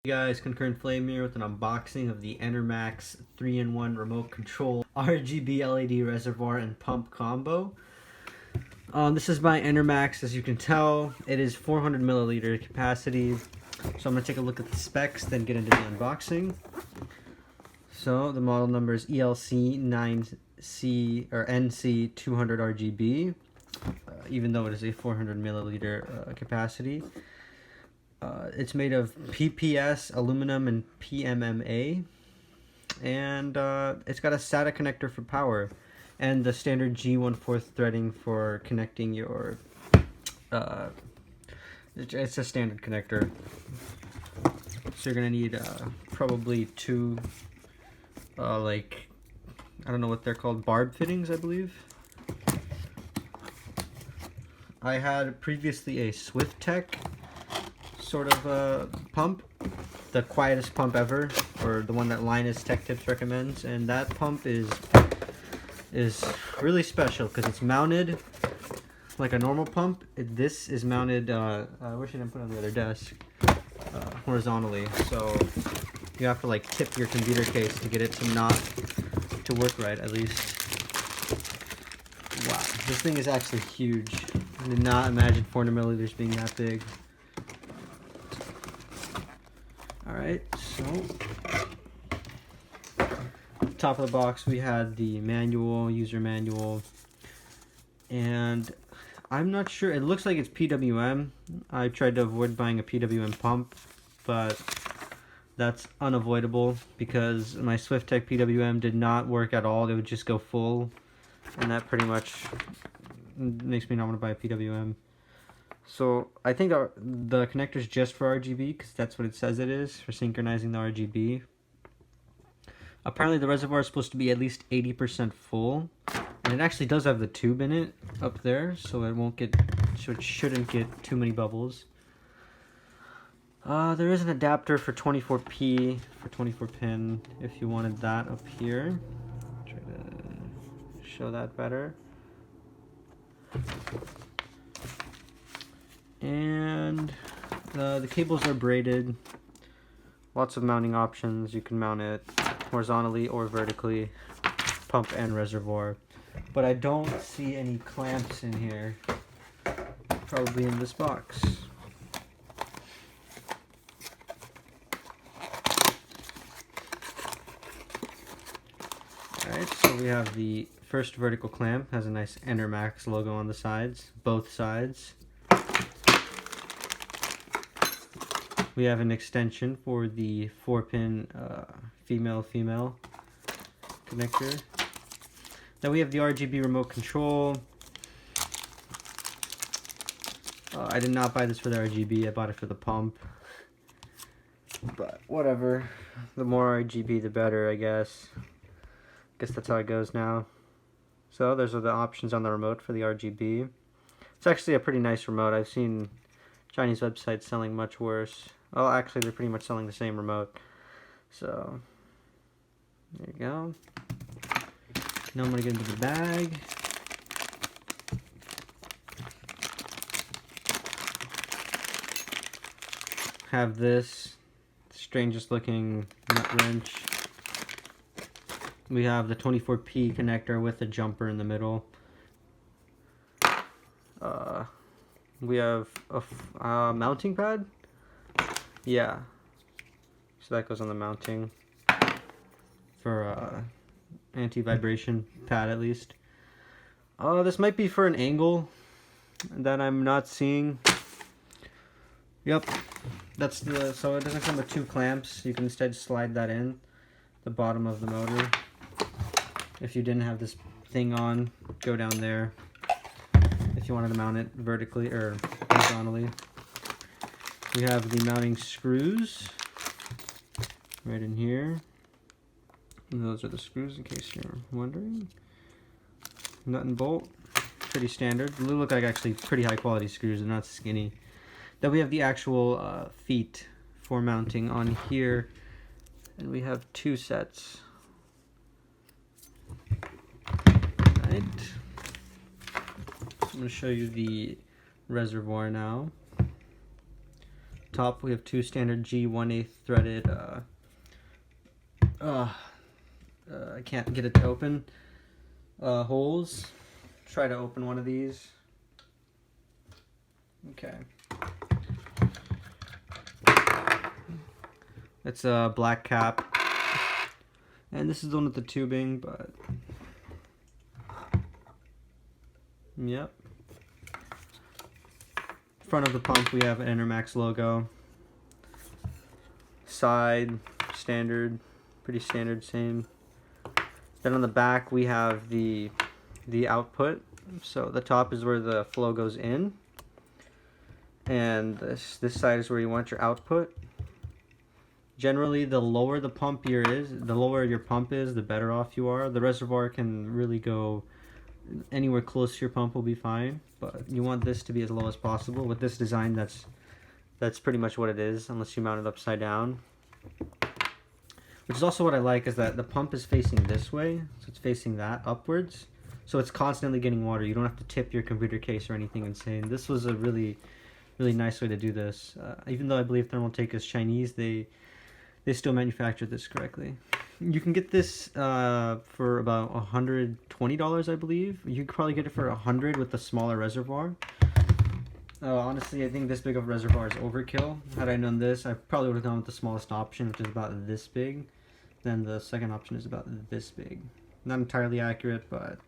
Hey guys, Concurrent Flame here with an unboxing of the Enermax 3-in-1 Remote Control RGB LED Reservoir and Pump Combo. This is by Enermax. As you can tell, it is 400 milliliter capacity. So I'm going to take a look at the specs, then get into the unboxing. So the model number is ELC9C or NC200 RGB, even though it is a 400 milliliter capacity. It's made of PPS, aluminum, and PMMA, and it's got a SATA connector for power, and the standard G1/4 threading for connecting your, it's a standard connector, so you're going to need probably two, I don't know what they're called, barb fittings, I believe. I had previously a SwiftTech sort of pump, the quietest pump ever, or the one that Linus Tech Tips recommends, and that pump is really special because it's mounted like a normal pump. This is mounted, I wish I didn't put it on the other desk, horizontally, so you have to like tip your computer case to get it to work right, at least. Wow, this thing is actually huge. I did not imagine 400 milliliters being that big. Alright, so top of the box we had the manual, user manual, and I'm not sure, it looks like it's PWM. I tried to avoid buying a PWM pump, but that's unavoidable because my SwiftTech PWM did not work at all. It would just go full, and that pretty much makes me not want to buy a PWM. So I think the connector's just for RGB because that's what it says it is, for synchronizing the RGB. Apparently the reservoir is supposed to be at least 80% full, and it actually does have the tube in it up there, so it shouldn't get too many bubbles. There is an adapter for 24P for 24 pin if you wanted that up here. Try to show that better. And the cables are braided. Lots of mounting options. You can mount it horizontally or vertically, pump and reservoir. But I don't see any clamps in here. Probably in this box. Alright, so we have the first vertical clamp. Has a nice Enermax logo on the sides, both sides. We have an extension for the 4-pin female-female connector. Then we have the RGB Remote Control. I did not buy this for the RGB, I bought it for the pump. But whatever, the more RGB the better, I guess. Guess that's how it goes now. So those are the options on the remote for the RGB. It's actually a pretty nice remote. I've seen Chinese websites selling much worse. Well, actually, they're pretty much selling the same remote. So, there you go. Now I'm going to get into the bag. Have this strangest looking nut wrench. We have the 24P connector with a jumper in the middle. We have a mounting pad. Yeah, so that goes on the mounting for anti-vibration pad at least. This might be for an angle that I'm not seeing. Yep, that's so it doesn't come with two clamps. You can instead slide that in the bottom of the motor. If you didn't have this thing on, go down there if you wanted to mount it vertically or horizontally. We have the mounting screws right in here. And those are the screws in case you're wondering. Nut and bolt, pretty standard. They look like actually pretty high quality screws, they're not skinny. Then we have the actual feet for mounting on here. And we have two sets. Right. So I'm going to show you the reservoir now. top we have two standard G1/8 threaded I can't get it to open holes. Try to open one of these. Okay. It's a black cap. And this is the one with the tubing, but yep. Front of the pump we have an Enermax logo. Side, standard, pretty standard, same. Then on the back we have the output. So the top is where the flow goes in. And this side is where you want your output. Generally, the lower the pump the lower your pump is, the better off you are. The reservoir can really go anywhere close to your pump will be fine, but you want this to be as low as possible. With this design, that's pretty much what it is, unless you mount it upside down. Which is also what I like, is that the pump is facing this way, so it's facing that upwards. So it's constantly getting water. You don't have to tip your computer case or anything insane. This was a really nice way to do this. Even though I believe Thermaltake is Chinese, they still manufacture this correctly. You can get this for about $120, I believe. You could probably get it for $100 with the smaller reservoir. Honestly, I think this big of a reservoir is overkill. Had I known this, I probably would have gone with the smallest option, which is about this big. Then the second option is about this big. Not entirely accurate, but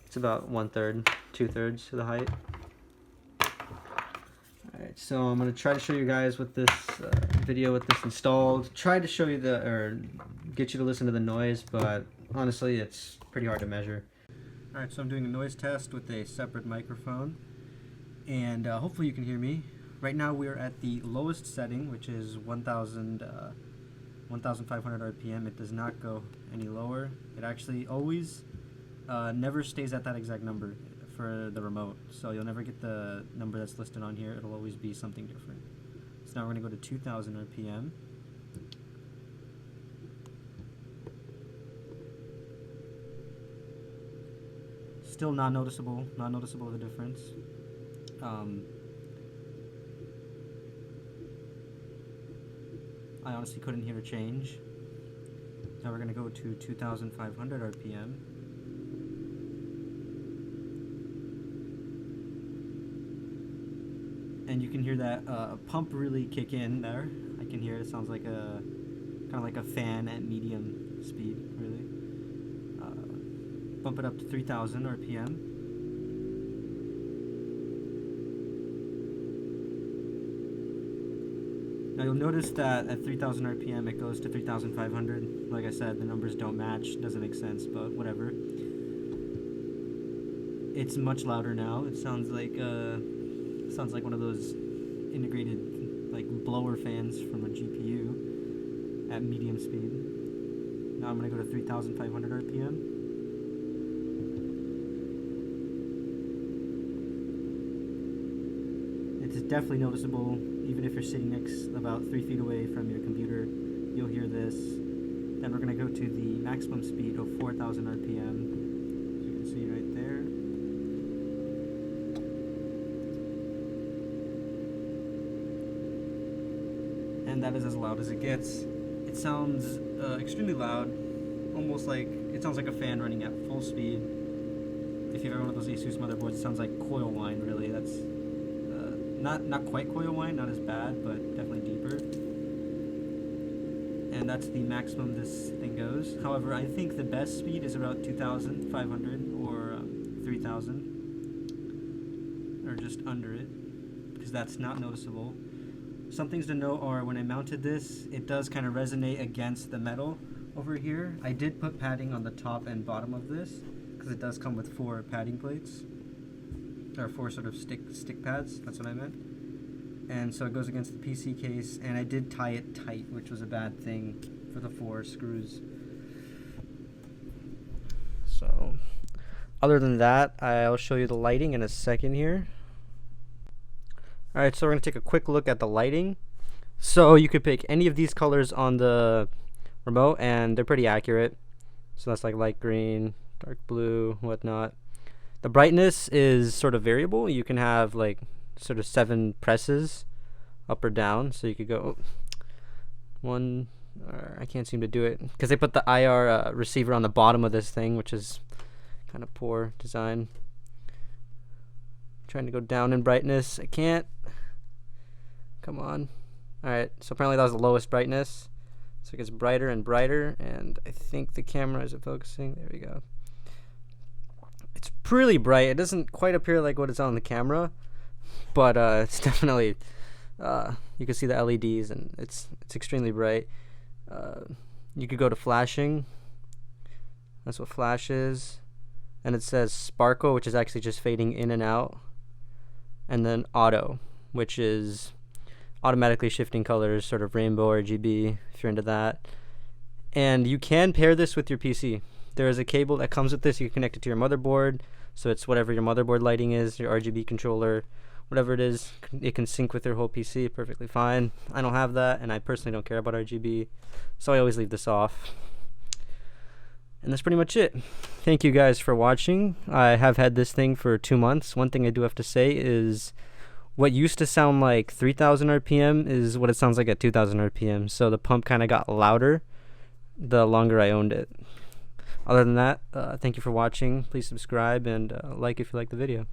it's about 1/3, 2/3 of the height. Alright, so I'm going to try to show you guys with this video with this installed. Try to show you or get you to listen to the noise, but honestly it's pretty hard to measure. Alright, so I'm doing a noise test with a separate microphone, and hopefully you can hear me. Right now we're at the lowest setting, which is 1,500 RPM. It does not go any lower. It actually always never stays at that exact number for the remote, so you'll never get the number that's listed on here. It'll always be something different. So now we're going to go to 2,000 RPM. Still not noticeable the difference. I honestly couldn't hear a change. Now we're going to go to 2,500 RPM. And you can hear that pump really kick in there. I can hear it. It sounds like kind of like a fan at medium speed, really. Bump it up to 3,000 RPM. Now you'll notice that at 3,000 RPM it goes to 3,500. Like I said, the numbers don't match. Doesn't make sense, but whatever. It's much louder now. It sounds like one of those integrated like blower fans from a GPU at medium speed. Now I'm going to go to 3,500 RPM. It's definitely noticeable, even if you're sitting about 3 feet away from your computer, you'll hear this. Then we're going to go to the maximum speed of 4,000 RPM, as you can see right there. And that is as loud as it gets. It sounds extremely loud, almost like it sounds like a fan running at full speed. If you have one of those ASUS motherboards, it sounds like coil whine, really. That's not quite coil whine, not as bad, but definitely deeper. And that's the maximum this thing goes. However, I think the best speed is about 2,500 or 3,000, or just under it, because that's not noticeable. Some things to note are when I mounted this, it does kind of resonate against the metal over here. I did put padding on the top and bottom of this, because it does come with 4 padding plates, or 4 sort of stick pads, that's what I meant. And so it goes against the PC case, and I did tie it tight, which was a bad thing for the 4 screws. So, other than that, I'll show you the lighting in a second here. Alright, so we're going to take a quick look at the lighting. So you could pick any of these colors on the remote, and they're pretty accurate. So that's like light green, dark blue, whatnot. The brightness is sort of variable. You can have like sort of 7 presses up or down, so you could go one, or I can't seem to do it because they put the IR receiver on the bottom of this thing, which is kind of poor design. Trying to go down in brightness, I can't. Come on. Alright, so apparently that was the lowest brightness, so it gets brighter and brighter, and I think the camera isn't focusing. There we go. It's pretty bright. It doesn't quite appear like what it's on the camera, but it's definitely you can see the LEDs, and it's extremely bright. You could go to flashing. That's what flash is, and it says sparkle, which is actually just fading in and out, and then auto, which is automatically shifting colors, sort of rainbow RGB if you're into that. And you can pair this with your PC. There is a cable that comes with this. You can connect it to your motherboard, so it's whatever your motherboard lighting is, your RGB controller, whatever it is, it can sync with your whole PC perfectly fine. I don't have that, and I personally don't care about RGB, so I always leave this off. And that's pretty much it. Thank you guys for watching. I have had this thing for 2 months. One thing I do have to say is what used to sound like 3000 RPM is what it sounds like at 2000 RPM, so the pump kind of got louder the longer I owned it. Other than that, thank you for watching. Please subscribe and like if you like the video.